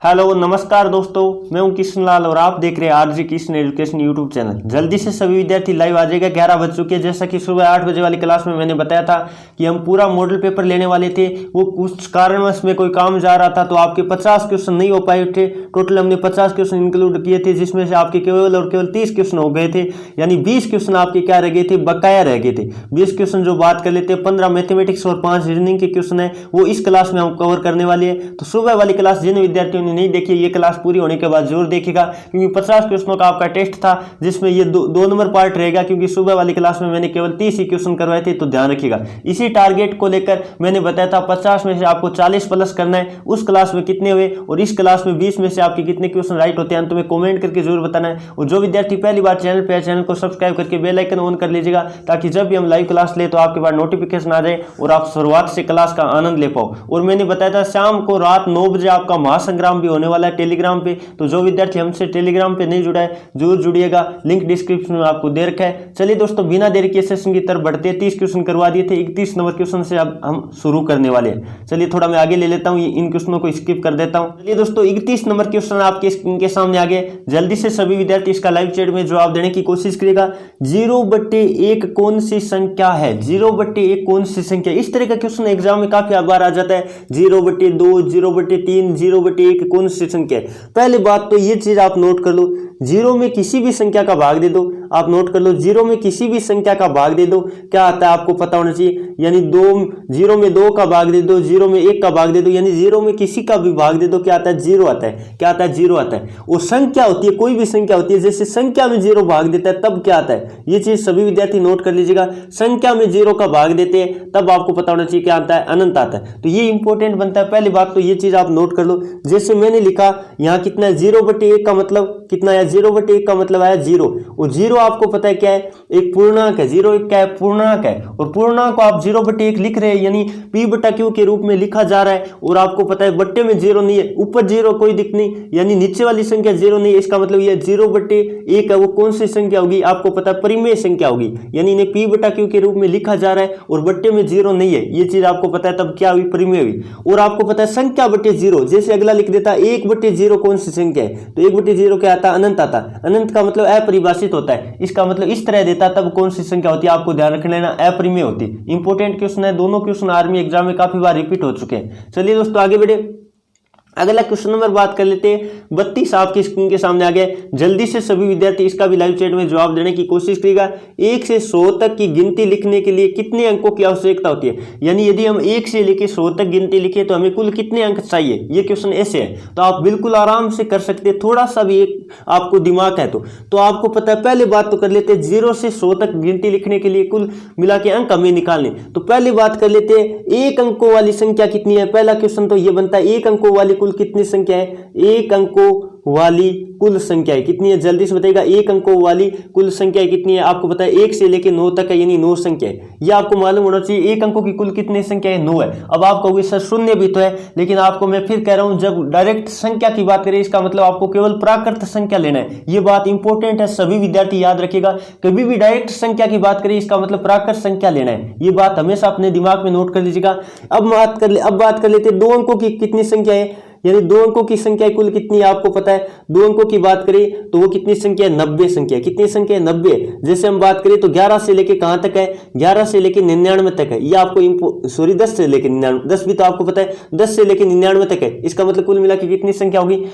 Hello नमस्कार दोस्तों, मैं हूं किशन लाल और आप देख रहे हैं RG Kishan education YouTube channel. जल्दी से सभी विद्यार्थी लाइव आ जाएगा। 11 बज चुके हैं। जैसा कि सुबह 8 बजे वाली क्लास में मैंने बताया था कि हम पूरा मॉडल पेपर लेने वाले थे। वो कुछ कारणवश में कोई काम जा रहा था तो आपके 50 क्वेश्चन नहीं हो पाए थे। टोटल हमने 50 क्वेश्चन इंक्लूड किए थे, जिसमें से आपके केवल और केवल 30 क्वेश्चन हो गए थे। यानी 20 क्वेश्चन आपके क्या रह गए थे, बकाया रह गए थे। 20 क्वेश्चन जो बात कर लेते हैं, 15 मैथमेटिक्स और 5 रीजनिंग के क्वेश्चन है, वो इस क्लास में हम कवर करने वाले हैं। तो सुबह वाली क्लास जिन विद्यार्थियों ने नहीं देखी, ये क्लास पूरी होने के बाद जरूर देखेगा, क्योंकि 50 क्वेश्चनों का आपका टेस्ट था, जिसमें ये दो नंबर पार्ट रहेगा, क्योंकि सुबह वाली क्लास में मैंने केवल 30 ही क्वेश्चन करवाए थे। तो ध्यान रखिएगा, इसी टारगेट को लेकर मैंने बताया था 50 में से आपको 40 प्लस करना है। उस क्लास में कितने हुए और इस क्लास में 20 में से आपके कितने क्वेश्चन राइट होते हैं, अंत में कमेंट करके जरूर बताना है। और जो विद्यार्थी पहली बार चैनल पे है, चैनल को सब्सक्राइब करके बेल आइकन ऑन कर लीजिएगा, ताकि जब भी हम लाइव क्लास ले तो आपके पास नोटिफिकेशन आ जाए और आप शुरुआत से क्लास का आनंद ले पाओ। और मैंने बताया था शाम को रात 9 बजे आपका महासंग्राम भी होने वाला है टेलीग्राम पे। तो जो विद्यार्थी हमसे टेलीग्राम पे नहीं जुड़ा है जरूर जुड़िएगा, लिंक डिस्क्रिप्शन में आपको दे रखा है। चलिए दोस्तों, बिना देरी के सेशन की तरफ बढ़ते हैं। 30 क्वेश्चन करवा दिए थे, 31 नंबर क्वेश्चन से अब हम शुरू करने वाले हैं। चलिए थोड़ा मैं आगे ले लेता हूँ, इन क्वेश्चनों को स्किप कर देता हूँ। चलिए दोस्तों, 31 नंबर क्वेश्चन आपके स्क्रीन के सामने आ गए। जल्दी से सभी विद्यार्थी इसका लाइव चैट में जवाब देने की कोशिश करिएगा। 0/1 कौन सी संख्या है? 0/1 कौन सी संख्या? इस तरह का क्वेश्चन एग्जाम में काफी बार आ जाता है। 0/2, 0/3, 0/1 कौन सी संख्या है? पहले बात तो ये चीज आप नोट कर लो, 0 में किसी भी संख्या का भाग दे दो। आप नोट कर लो, 0 में किसी भी संख्या का भाग दे दो, क्या आता है आपको पता होना चाहिए। यानी 0 में 2 का भाग दे दो, 0 में 1 का भाग दे दो, यानी 0 में किसी का भी भाग दे दो, क्या आता है? 0 आता है। क्या आता है? 0 आता है। वो संख्या होती है, कोई भी संख्या होती है, जैसे संख्या में 0 भाग देता है तब क्या आता है, ये चीज सभी विद्यार्थी नोट कर लीजिएगा। संख्या में 0 का भाग देते हैं तब आपको पता होना चाहिए क्या आता है, अनंत आता है। तो ये इंपॉर्टेंट बनता है। पहली बात तो ये चीज आप नोट कर लो। जैसे मैंने लिखा यहाँ कितना है, 0/1 का मतलब कितना है? 0/1 का मतलब आया 0। और 0 आपको पता है क्या है? एक पूर्णांक है। 0 एक क्या है? पूर्णांक है। और पूर्णांक को आप 0/1 लिख रहे हैं, यानी P/Q के रूप में लिखा जा रहा है। और आपको पता है बट्टे में 0 नहीं है, ऊपर 0 कोई दिक्कत नहीं, यानी नीचे वाली संख्या 0 नहीं है। इसका मतलब ये 0/1 है, वो कौन सी संख्या होगी आपको पता है? परिमेय संख्या होगी, यानी इन्हें P/Q के रूप में लिखा जा रहा है और बट्टे में 0 नहीं है, ये चीज आपको पता है, तब क्या हुई? परिमेय हुई। और आपको पता है संख्या बटे 0, जैसे अगला लिख देता है 1/0 कौन सी संख्या है, तो 1/0 क्या आता है? अनंत आता है। अनंत का मतलब अपरिभाषित होता है। इसका मतलब इस तरह देता तब कौन सी संख्या होती है, आपको ध्यान रख लेना, अपरिमेय होती है। इंपॉर्टेंट क्वेश्चन है, दोनों क्वेश्चन आर्मी एग्जाम में काफी बार रिपीट हो चुके हैं। चलिए दोस्तों आगे बढ़े। अगला क्वेश्चन नंबर बात कर लेते हैं। 32 आपकी स्क्रीन के सामने आ गया। जल्दी से सभी विद्यार्थी इसका भी लाइव चैट में जवाब देने की कोशिश करिएगा। 1 से 100 तक की गिनती लिखने के लिए कितने अंकों की आवश्यकता होती है? यानी यदि हम 1 से लेकर 100 तक गिनती लिखे तो हमें कुल कितने अंक चाहिए? ये क्वेश्चन ऐसे है, तो आप बिल्कुल आराम से कर सकते हैं। थोड़ा सा भी एक आपको दिमाग है तो आपको पता है। पहले बात तो कर लेते हैं, 0 से 100 तक गिनती लिखने के लिए कुल मिला के अंक हमें निकालने। तो पहली बात कर लेते हैं, 1 अंकों वाली संख्या कितनी है? पहला क्वेश्चन तो ये बनता है, 1 अंकों वाली कुल कितनी संख्या है? 1 अंकों वाली कुल संख्या है कितनी है? जल्दी से बताइएगा। 1 अंकों वाली कुल संख्या कितनी है? आपको पता है 1 से लेकर 9 तक है, यानी 9 संख्या है। यह आपको मालूम होना चाहिए। 1 अंकों की कुल कितनी संख्या है? 9 है। अब आप कहोगे सर शून्य भी तो है, लेकिन आपको मैं फिर कह रहा हूं, जब डायरेक्ट संख्या की बात करें इसका मतलब आपको केवल प्राकृत संख्या लेना है। यह बात इंपॉर्टेंट है, सभी विद्यार्थी याद रखिएगा। कभी भी डायरेक्ट संख्या की बात करें इसका मतलब प्राकृत संख्या लेना है। यह बात हमेशा अपने दिमाग में नोट कर लीजिएगा। अब बात कर लेते हैं 2 अंकों की कितनी संख्या है, यानी 2 अंकों की संख्या कुल कितनी है? आपको पता है 2 अंकों की बात करें तो वो कितनी संख्या है? 90 संख्या। कितनी संख्या है? 90। जैसे हम बात करें तो 11 से लेके कहां तक है? 11 से लेके 99 तक है। ये आपको सॉरी 10 से लेके 99, 10 भी तो आपको पता है, 10 से लेके 99 तक है। इसका मतलब कुल मिला के कितनी संख्या होगी?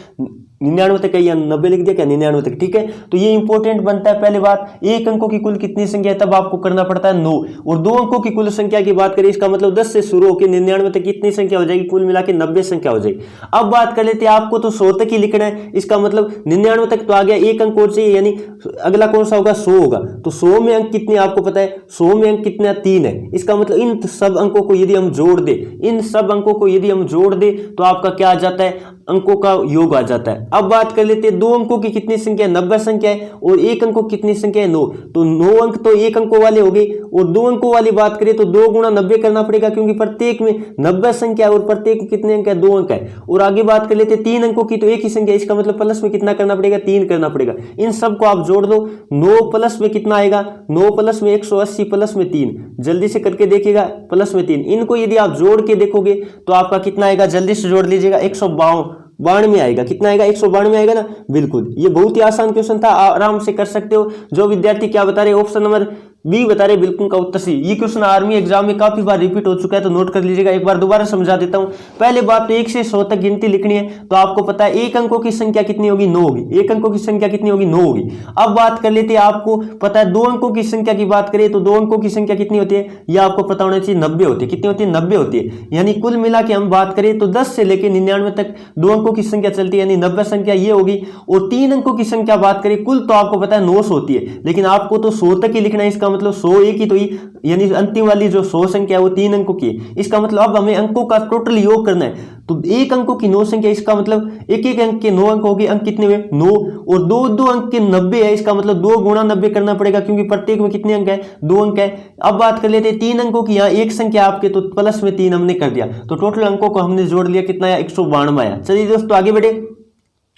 99 तक है, या 90 लिख दिया क्या? 99 तक, ठीक है। तो ये इंपॉर्टेंट बनता है। पहले बात, 1 अंकों की कुल कितनी संख्या है, तब आपको करना पड़ता है 9। और 2 अंकों की कुल संख्या की बात करें इसका मतलब 10 से शुरू होकर 99 तक कितनी संख्या हो जाएगी? कुल मिला के 90 संख्या हो जाएगी। अब बात कर लेते हैं, आपको तो 100 तक ही लिखना है। इसका मतलब 99 तक तो आ गया, 1 अंक और चाहिए, यानी अगला कौन सा होगा? 100 होगा। तो 100 में अंक कितने आपको पता है? 100 में अंक कितने? 3 है। इसका मतलब इन सब अंकों को यदि हम जोड़ दे, इन सब अंकों को यदि हम जोड़ दे तो आपका क्या आ जाता है? अंकों का योग आ जाता है। अब बात कर लेते हैं 2 अंकों की कितनी संख्या है? 90 संख्या है। और 1 अंकों की कितनी संख्या है? 9। तो 9 अंक तो 1 अंकों वाले हो गए। और 2 अंकों वाली बात करें तो 2 गुणा 90 करना पड़ेगा, क्योंकि प्रत्येक में 90 संख्या और प्रत्येक में कितने अंक है? 2 अंक है। और आगे बात कर लेते हैं 3 अंकों की, तो एक ही संख्या, इसका मतलब प्लस में कितना करना पड़ेगा? 3 करना पड़ेगा। इन सब को आप जोड़ दो, 9 प्लस में कितना आएगा? 9 प्लस में 180 प्लस में 3। जल्दी से करके देखिएगा, प्लस में 3। इनको यदि आप जोड़ के देखोगे तो आपका कितना आएगा? जल्दी से जोड़ लीजिएगा, 152 192 आएगा। कितना आएगा? 192 आएगा ना। बिल्कुल, ये बहुत ही आसान क्वेश्चन था, आराम से कर सकते हो। जो विद्यार्थी क्या बता रहे, ऑप्शन नंबर बी बता रहे, बिल्कुल का उत्तर सी। ये क्वेश्चन आर्मी एग्जाम में काफी बार रिपीट हो चुका है, तो नोट कर लीजिएगा। एक बार दोबारा समझा देता हूं। पहले बात तो 1 से 100 तक गिनती लिखनी है, तो आपको पता है 1 अंकों की संख्या कितनी होगी? 9 होगी। 1 अंकों की संख्या कितनी होगी? 9 होगी। अब बात कर लेते हैं, आपको पता है 2 अंकों की संख्या की बात करें तो 2 अंकों की संख्या कितनी होती है? यह आपको पता होना चाहिए, 90 होती है। कितनी होती है? 90 होती है। यानी कुल मिला के हम बात करें तो 10 से लेकर 99 तक 2 अंकों की संख्या चलती है, यानी 90 संख्या ये होगी। और 3 अंकों की संख्या बात करें कुल, तो आपको पता है 900 होती है, लेकिन आपको तो 100 तक ही लिखना है। इसका मतलब 100 एक ही, तो यानी अंतिम वाली जो 100 संख्या है वो 3 अंकों की है। इसका मतलब अब हमें अंकों का टोटल योग करना है, तो 1 अंकों की 9 संख्या, इसका मतलब एक एक अंक के 9 अंक हो गए। अंक कितने हुए? 9। और 2 अंक के 90 है, इसका मतलब 2 गुणा 90 करना पड़ेगा, क्योंकि प्रत्येक में कितने अंक है? 2 अंक है। अब बात कर लेते हैं 3 अंकों की, यहाँ एक संख्या आपके, तो प्लस में 3 हमने कर दिया, तो टोटल अंकों को हमने जोड़ लिया, कितना आया? 192 आया। चलिए दोस्तों आगे बढ़े।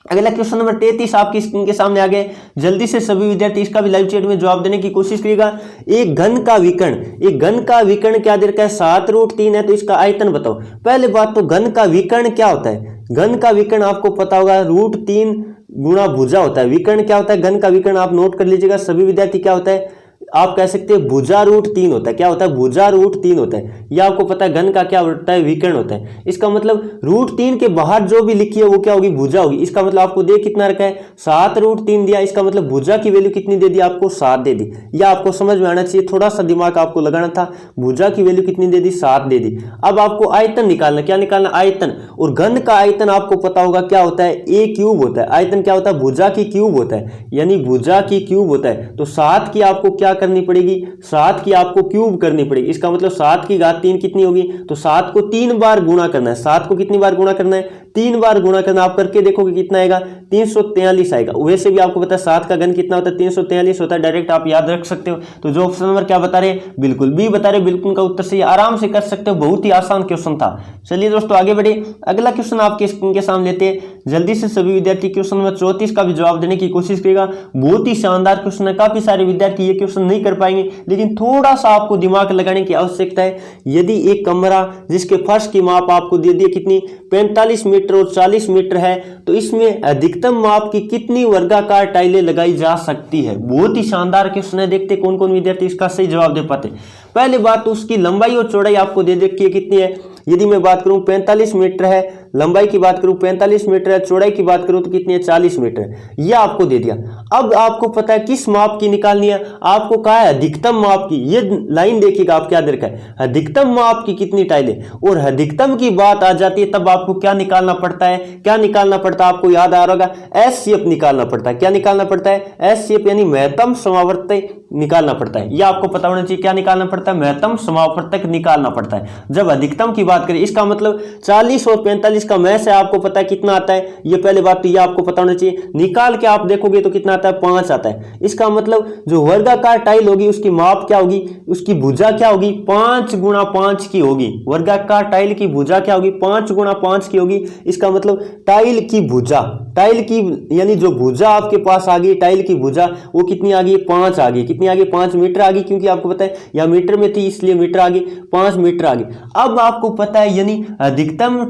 अगला क्वेश्चन नंबर 33 आपकी स्क्रीन के सामने आ गए। जल्दी से सभी विद्यार्थी इसका भी लाइव चैट में जवाब देने की कोशिश करिएगा। एक घन का विकर्ण क्या दे रखा है? 7√3 है, तो इसका आयतन बताओ। पहले बात तो घन का विकर्ण क्या होता है? घन का विकर्ण आपको पता होगा, √3 गुणा भुजा होता है। विकर्ण क्या होता है? घन का विकर्ण आप नोट कर लीजिएगा सभी विद्यार्थी। क्या होता है? आप कह सकते हैं भुजा √3 होता है। क्या होता है? भुजा √3 होता है। यह आपको पता है घन का क्या होता है? विकर्ण होता है। इसका मतलब √3 के बाहर जो भी लिखी है वो क्या होगी? भुजा होगी। इसका मतलब आपको दे कितना रखा है? 7√3 दिया। इसका मतलब भुजा की वैल्यू कितनी दे दी आपको? 7 दे दी। यह आपको समझ में आना चाहिए, थोड़ा सा दिमाग आपको लगाना था। भुजा की वैल्यू कितनी दे दी? 7 दे दी। अब आपको आयतन निकालना। क्या निकालना? आयतन। और घन का आयतन आपको पता होगा क्या होता है? a³ होता है। आयतन क्या होता है? भुजा की क्यूब होता है, यानी भुजा की क्यूब होता है। तो 7 की आपको क्या करनी पड़ेगी? 7 की आपको क्यूब करनी पड़ेगी। इसका मतलब 7 की घात 3 कितनी होगी? तो 7 को 3 बार गुणा करना है। 7 को कितनी बार गुणा करना है? 3 बार गुणा करना। आप करके देखोगे कितना आएगा? 343 आएगा। वैसे भी आपको पता है 7 का घन कितना होता है? 343 होता है। डायरेक्ट आप याद रख सकते हो। तो जो ऑप्शन नंबर क्या बता रहे हैं? बिल्कुल बी बता रहे, बिल्कुल का उत्तर सही। आराम से कर सकते हो, बहुत ही आसान क्वेश्चन था। चलिए दोस्तों आगे बढ़े। अगला क्वेश्चन आपके स्क्रीन के सामने लेते हैं। जल्दी से सभी विद्यार्थी क्वेश्चन नंबर 34 का भी जवाब देने की कोशिश करेगा। बहुत ही शानदार क्वेश्चन है। काफी सारे विद्यार्थी ये क्वेश्चन नहीं कर पाएंगे, लेकिन थोड़ा सा आपको दिमाग लगाने की आवश्यकता है। यदि एक कमरा जिसके फर्श की माप आपको दे दी कितनी? 45 मीटर और 40 मीटर है, तो इसमें अधिकतम माप की कितनी वर्गाकार टाइलें लगाई जा सकती है? बहुत ही शानदार क्वेश्चन है। देखते कौन कौन विद्यार्थी इसका सही जवाब दे पाते। पहले बात तो उसकी लंबाई और चौड़ाई आपको दे रखी है कितनी है। यदि मैं बात करूं 45 मीटर है, लंबाई की बात करूं 45 मीटर है, चौड़ाई की बात करूं तो कितनी है? 40 मीटर है। यह आपको दे दिया। अब आपको पता है किस माप की निकालनी है। आपको कहा है अधिकतम माप की। ये लाइन देखिएगा आप क्या दे रखा है? अधिकतम माप की कितनी टाइलें। और अधिकतम की बात आ जाती है तब आपको क्या निकालना पड़ता है? क्या निकालना पड़ता है? आपको याद आ रहा होगा, एस शेप निकालना पड़ता है। क्या निकालना पड़ता है? एस शेप, यानी महत्तम समावर्तक निकालना पड़ता है। यह आपको पता होना चाहिए। क्या निकालना पड़ता है? महत्तम समावर्तक निकालना पड़ता है जब अधिकतम की बात करें। इसका मतलब 40 और 45 का मैस है, आपको पता है कितना आता है। ये पहले बात तो ये आपको पता होना चाहिए। निकाल के आप देखोगे तो कितना आता है? 5 आता है। इसका मतलब जो वर्गाकार टाइल होगी उसकी माप क्या होगी? उसकी भुजा क्या होगी? 5 गुणा 5 की होगी। वर्गाकार टाइल की भुजा क्या होगी? 5 गुणा 5 की होगी। इसका मतलब टाइल की भुजा, टाइल की यानी जो भुजा आपके पास आ गई, टाइल की भुजा वो कितनी आ गई? 5 आ गई। कितनी आ गई? 5 मीटर आ गई, क्योंकि आपको पता है या मीटर में थी इसलिए मीटर आ गई, 5 मीटर आ गई। अब आपको पता है यानी अधिकतम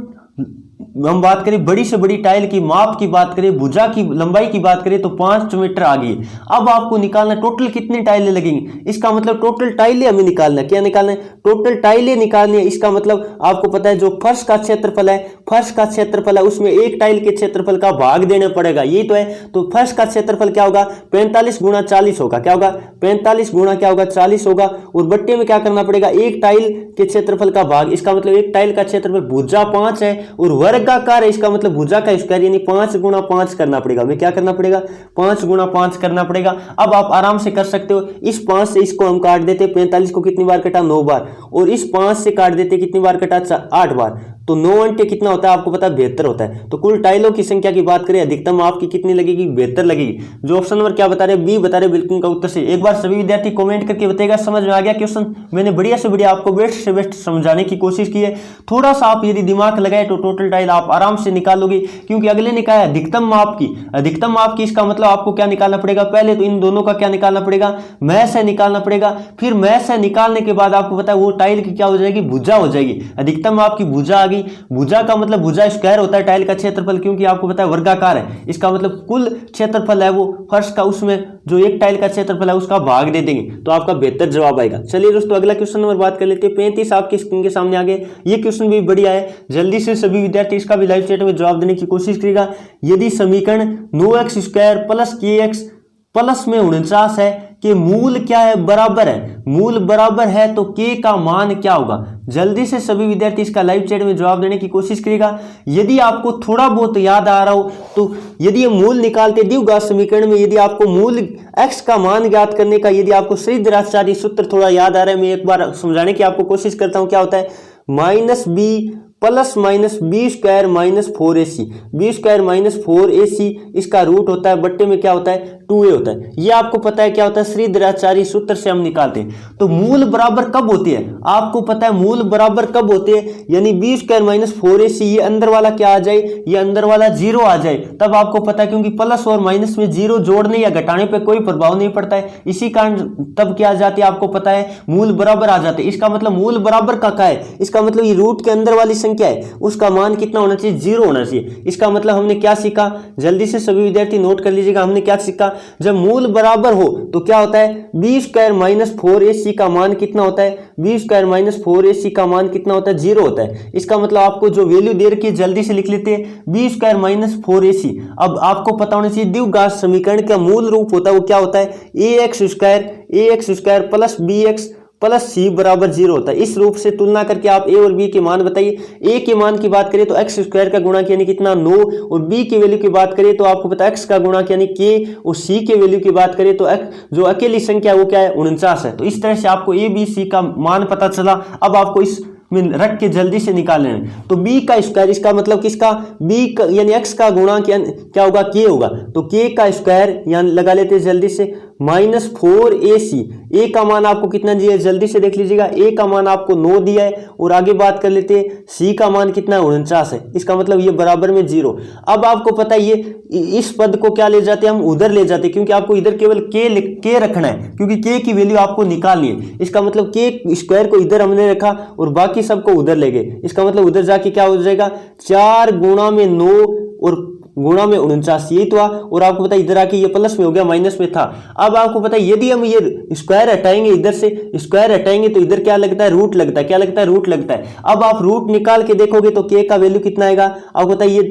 हम बात करें बड़ी से बड़ी टाइल की माप की बात करें, भुजा की लंबाई की बात करें तो 5 मीटर आ गई। अब आपको निकालना टोटल कितनी टाइलें लगेंगी। इसका मतलब टोटल टाइलें हमें निकालना है। क्या निकालना है? टोटल टाइलें निकालनी है। इसका मतलब आपको पता है जो फर्श का क्षेत्रफल है, फर्श का क्षेत्रफल है उसमें एक टाइल के क्षेत्रफल का भाग देना पड़ेगा, यही तो है। तो फर्श का क्षेत्रफल क्या होगा? 45 गुणा 40 होगा। क्या होगा? 45 गुणा क्या होगा? 40 होगा। और बट्टे में क्या करना पड़ेगा? एक टाइल के क्षेत्रफल का भाग। इसका मतलब एक टाइल का क्षेत्रफल भुजा 5 है और वर्गाकार है, इसका मतलब भुजा का स्क्वायर, यानी 5 गुणा 5 करना पड़ेगा। हमें क्या करना पड़ेगा? 5 गुणा 5 करना पड़ेगा। अब आप आराम से कर सकते हो। इस 5 से इसको हम काट देते, 45 को कितनी बार कटा? 9 बार। और इस 5 से काट देते, कितनी बार कटा? 8 बार। तो 9 अंटे कितना होता है? आपको पता है 72 होता है। तो कुल टाइलों की संख्या की बात करें, अधिकतम आपकी कितनी लगेगी? 72 लगेगी। जो ऑप्शन नंबर क्या बता रहे? बी बता रहे, बिल्कुल का उत्तर से। एक बार सभी विद्यार्थी कमेंट करके बताएगा समझ में आ गया क्वेश्चन। मैंने बढ़िया से बढ़िया आपको बेस्ट से बेस्ट समझाने की कोशिश की है। थोड़ा सा आप यदि दिमाग लगाए तो टोटल टाइल आप आराम से निकालोगे, क्योंकि अगले ने कहा है अधिकतम माप की। अधिकतम माप की इसका मतलब आपको क्या निकालना पड़ेगा? पहले तो इन दोनों का क्या निकालना पड़ेगा? मैस है निकालना पड़ेगा। फिर मैस है निकालने के बाद आपको पता है वो टाइल की क्या हो जाएगी? भुजा हो जाएगी। अधिकतम माप की भुजा आ गई, भी। भुजा का मतलब भुजा स्क्वायर होता है टाइल का क्षेत्रफल, क्योंकि आपको पता है वर्गाकार है, इसका मतलब कुल क्षेत्रफल है वो फर्श का, उसमें जो एक टाइल का क्षेत्रफल है उसका भाग दे देंगे तो आपका बेहतर जवाब आएगा। चलिए दोस्तों अगला क्वेश्चन नंबर बात कर लेते हैं। 35 आपकी स्क्रीन के सामने आ गए। ये क्वेश्चन भी बढ़िया है, जल्दी से सभी विद्यार्थी इसका भी लाइव चैट में जवाब देने की कोशिश करेगा। यदि समीकरण 9x² + kx प्लस में 49 है कि मूल क्या है, बराबर है, मूल बराबर है तो k का मान क्या होगा। जल्दी से सभी विद्यार्थी इसका लाइव चैट में जवाब देने की कोशिश करेगा। यदि आपको थोड़ा बहुत याद आ रहा हो तो यदि ये मूल निकालते द्विघात समीकरण में, यदि आपको मूल x का मान ज्ञात करने का यदि आपको सरिद्राचार्य सूत्र थोड़ा याद आ रहा है, मैं एक बार समझाने की आपको कोशिश करता हूं। क्या होता है, -b + -b² - 4ac, b² - 4ac इसका रूट होता है, बट्टे में क्या होता है 2a होता है। ये आपको पता है क्या होता है, सरिद्राचार्य सूत्र से हम निकालते हैं। तो मूल बराबर कब होती है, आपको पता है मूल बराबर कब होते हैं, यानी b² - 4ac ये अंदर वाला क्या आ जाए, ये अंदर वाला 0 आ जाए, तब आपको पता है, क्योंकि प्लस और माइनस में 0 जोड़ने या घटाने पर कोई प्रभाव नहीं पड़ता है, इसी कारण तब क्या आ जाती है, आपको पता है मूल बराबर आ जाते हैं। इसका मतलब मूल बराबर का क्या है, इसका मतलब ये रूट के अंदर वाली संख्या है उसका मान कितना होना चाहिए, 0 होना चाहिए। इसका मतलब हमने क्या सीखा, जल्दी से सभी विद्यार्थी नोट कर लीजिएगा, हमने क्या सीखा, जब मूल बराबर हो तो क्या होता है, b² - 4ac का मान कितना होता है, b² - 4ac का मान कितना होता है, 0 होता है। इसका मतलब आपको जो वैल्यू दे रखी है जल्दी से लिख लेते हैं, b² - 4ac। अब आपको पता होना चाहिए द्विघात समीकरण का मूल रूप होता है वो क्या होता है, ax² + bx + c = 0 होता है। इस रूप से तुलना करके आप a और b के मान बताइए। a के मान की बात करें तो x² का गुणा यानी कितना 9, और b की वैल्यू की बात करें तो आपको पता है x का गुणा यानी k, और c के वैल्यू की बात करें तो x जो अकेली संख्या है वो क्या है 49 है। तो इस तरह से आपको a b c का मान पता चला। अब आपको इस में रख के जल्दी से निकाल लेना। तो b का स्क्वायर, इसका मतलब किसका, b यानी x का गुणा क्या होगा, k होगा, तो k का स्क्वायर यानी लगा लेते हैं जल्दी से -4ac। a का मान आपको कितना दिया है, जल्दी से देख लीजिएगा, a का मान आपको 9 दिया है, और आगे बात कर लेते हैं c का मान कितना है 49 है, इसका मतलब ये बराबर में 0। अब आपको पता है ये इस पद को क्या ले जाते हैं, हम उधर ले जाते हैं, क्योंकि आपको इधर केवल k रखना है, क्योंकि k की वैल्यू आपको निकालनी है। इसका मतलब k² को इधर हमने रखा और बाकी सबको उधर ले गए। इसका मतलब उधर जाके क्या हो जाएगा, 4 × 9 और गुणा में 49, यही तो। और आपको पता है इधर आके ये प्लस में हो गया, माइनस में था। अब आपको पता है यदि हम ये स्क्वायर हटाएंगे, इधर से स्क्वायर हटाएंगे तो इधर क्या लगता है, रूट लगता है। क्या लगता है, रूट लगता है। अब आप रूट निकाल के देखोगे तो k का वैल्यू कितना आएगा, आपको पता है ये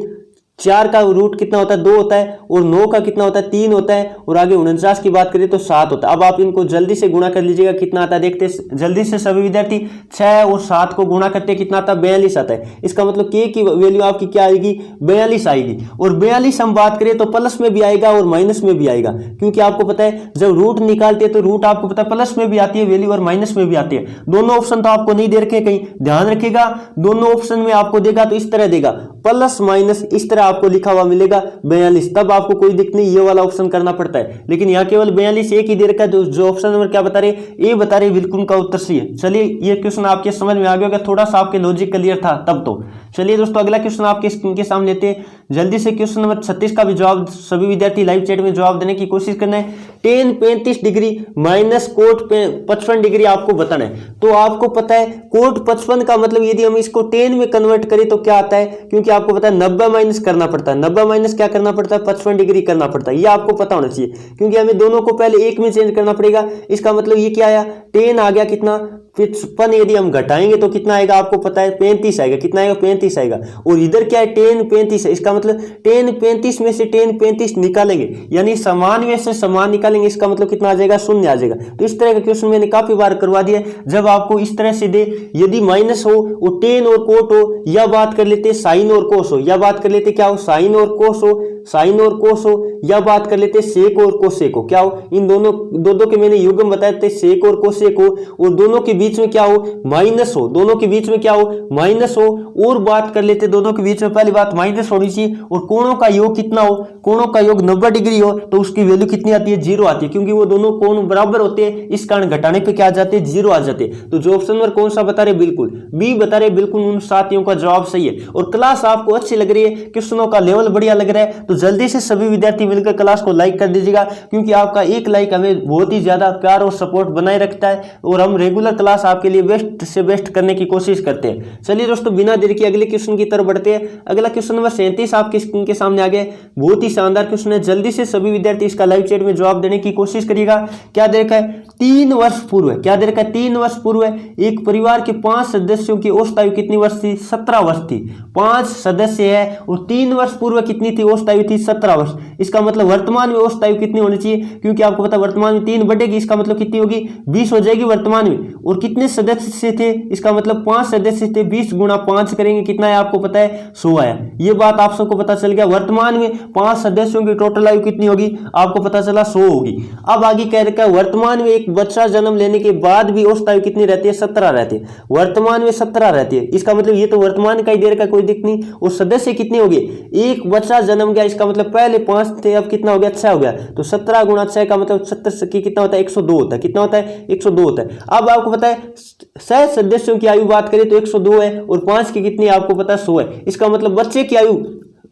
4 का रूट कितना होता है 2 होता है, और 9 का कितना होता है 3 होता है, और आगे 49 की बात करें तो 7 होता है। अब आप इनको जल्दी से गुणा कर लीजिएगा, कितना आता है देखते जल्दी से सभी विद्यार्थी। 6 और 7 को गुणा करते कितना आता है, 42 आता है। इसका मतलब k की वैल्यू आपकी क्या आएगी, 42 आएगी। और 42 हम बात करें तो प्लस में भी आएगा और माइनस में भी आएगा, क्योंकि आपको पता है जब रूट निकालते हैं तो रूट आपको पता है प्लस में भी आती है वैल्यू और माइनस में भी आती है। दोनों ऑप्शन तो आपको नहीं दे रखे, कहीं ध्यान रखिएगा, दोनों ऑप्शन में आपको देगा तो इस तरह देगा, प्लस माइनस इस तरह आपको लिखा हुआ मिलेगा 42, तब आपको कोई दिक्कत नहीं, ये वाला ऑप्शन करना पड़ता है। लेकिन यहाँ केवल 42 एक ही दे रखा है, जो ऑप्शन नंबर क्या बता रहे, ए बता रहे, बिल्कुल उनका उत्तर सही है। चलिए ये क्वेश्चन आपके समझ में आ गया होगा, थोड़ा सा आपके लॉजिक क्लियर था तब तो। चलिए दोस्तों अगला क्वेश्चन आपके स्क्रीन के सामने लेते हैं, जल्दी से क्वेश्चन नंबर 36 का भी जवाब सभी विद्यार्थी लाइव चैट में जवाब देने की कोशिश करना है। tan 35 degree minus cot 55 degree आपको बताना है। तो आपको पता है कोट 55 का मतलब यदि हम इसको tan में कन्वर्ट करें तो क्या आता है, क्योंकि आपको पता है 90 माइनस करना पड़ता है, 90 माइनस क्या करना पड़ता है 55 डिग्री करना पड़ता है। ये आपको पता होना चाहिए, क्योंकि हमें दोनों को पहले एक में चेंज करना पड़ेगा। इसका मतलब ये क्या आया, tan आ गया कितना 55, यदि हम घटाएंगे तो कितना आएगा आपको पता है 35 आएगा। कितना आएगा 35 आएगा। और इधर क्या है tan 35 है, इसका मतलब tan 35 में से tan 35 निकालेंगे, यानी समान में से समान निकालेंगे, इसका मतलब कितना आ जाएगा, 0 आ जाएगा। तो इस तरह का क्वेश्चन मैंने काफी बार करवा दिया। जब आपको इस तरह से दे, यदि माइनस हो और tan और कोट हो, या बात कर लेते साइन और कोस हो, या बात कर लेते क्या हो साइन और कोस हो, साइन और कोस हो, या बात कर लेते सेक और कोसेक हो, क्या हो इन दोनों दो के मैंने युग्म बताए थे, सेक और कोसेक हो, और दोनों के बीच में क्या हो माइनस हो, दोनों के बीच में क्या हो माइनस हो। और बात कर लेते दोनों के बीच में पहली बात माइनस होनी चाहिए, और कोणों का योग कितना हो, कोणों का योग 90 डिग्री हो, तो उसकी वैल्यू कितनी आती है 0 आती है, क्योंकि वो दोनों कोण बराबर होते हैं, इस कारण घटाने पे क्या आ जाते हैं 0 आ जाते हैं। तो जो ऑप्शन नंबर कौन सा बता रहे, बिल्कुल बी बता रहे, बिल्कुल उन साथियों का जवाब सही है। और क्लास आपको अच्छी लग रही है, क्वेश्चनों का लेवल बढ़िया लग रहा है, तो तो जल्दी से सभी विद्यार्थी मिलकर क्लास को लाइक कर दीजिएगा, क्योंकि आपका एक लाइक हमें बहुत ही ज्यादा प्यार और सपोर्ट बनाए रखता है और हम रेगुलर क्लास आपके लिए बेस्ट से बेस्ट करने की कोशिश करते हैं। चलिए दोस्तों, बिना देर के अगले क्वेश्चन की तरफ बढ़ते हैं। अगला क्वेश्चन नंबर 37 आपकी स्क्रीन के सामने आ गया। बहुत ही शानदार क्वेश्चन है, जल्दी से सभी विद्यार्थी इसका लाइव चैट में जवाब देने की कोशिश करिएगा। क्या दे रखा है? 3 वर्ष पूर्व। क्या दे रखा है? 3 वर्ष पूर्व एक परिवार के 5 सदस्यों की औसत आयु कितनी वर्ष थी? 17 वर्ष थी। 5 सदस्य है और 3 वर्ष पूर्व कितनी थी? औसत आयु थी 17 वर्ष। इसका मतलब वर्तमान में औसत आयु कितनी होनी चाहिए? क्योंकि आपको पता है वर्तमान में 3 बढ़ेगी, इसका मतलब कितनी होगी? 20 हो जाएगी वर्तमान में। और कितने सदस्य थे? इसका मतलब 5 सदस्य थे, 20 गुणा 5 करेंगे कितना है? आपको पता है 100 आया। ये बात आप सबको पता चल गया। वर्तमान में 5 सदस्यों की टोटल आयु कितनी होगी? आपको पता चला 100 होगी। अब आगे कह रखा है वर्तमान में एक बच्चा जन्म लेने के बाद भी औसत आयु कितनी रहती है? 17 रहती है। वर्तमान में 17 रहती है, इसका मतलब ये तो वर्तमान का ही देर का कोई दिक्कत नहीं। और सदस्य कितने हो गए? एक बच्चा जन्म गया, इसका मतलब पहले 5 थे, अब कितना हो गया? 6 हो गया। तो 17 गुणा 6 का मतलब 70 की कितना होता है? 102 होता है। कितना होता है? 102 होता है। अब आपको पता है 6 सदस्यों की आयु बात करें तो 102 है और 5 की कितनी आपको पता है? 100 है। इसका मतलब बच्चे की आयु,